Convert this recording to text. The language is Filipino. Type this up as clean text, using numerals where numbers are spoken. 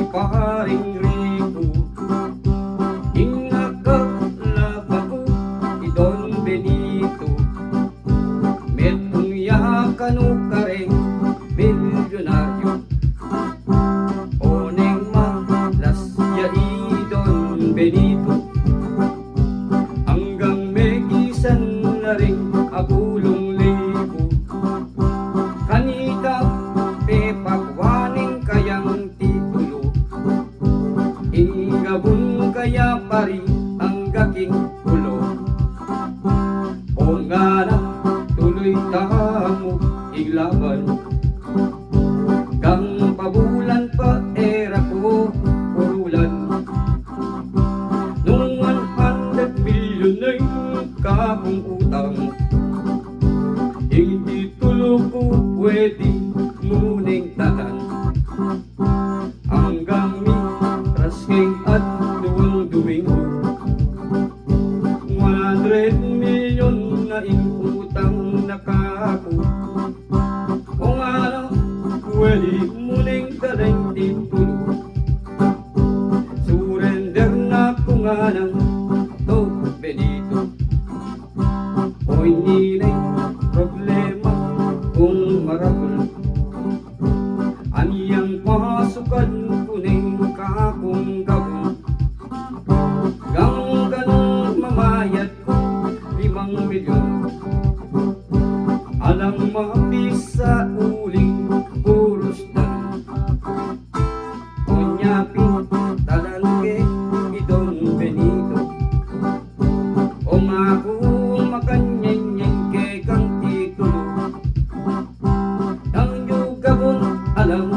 Paring Rico, inakalabago idon Benito, metong yakano kareng milyonaryo, oneng malas ya idon Benito, hanggang megisan na rin abulong libo, kanita pepagwaning kayang titulo, ingabun kaya pari ang gaking ulo. O nga na tuloy tamo iglaban, kang pabulan pa era ko purulan, nung 100 milyon ay kakong utang, hindi tulo ko pwede muning tanan, hanggang rasking at duwang Domingo, 100 milyon na inutang nakako. Kung ano pwede muling daling titulo, surrender na ko nga ng to Benito. O hindi na'y problema kung marapol, aniyang pasukan kuning kakong gabong, gang ganong mamayad ko 5 milyon, alang mabisa uling puros dan, kunyapin talan ke idon Benito, o nga ko makanyeng ke kang titulo, ang yugabon alam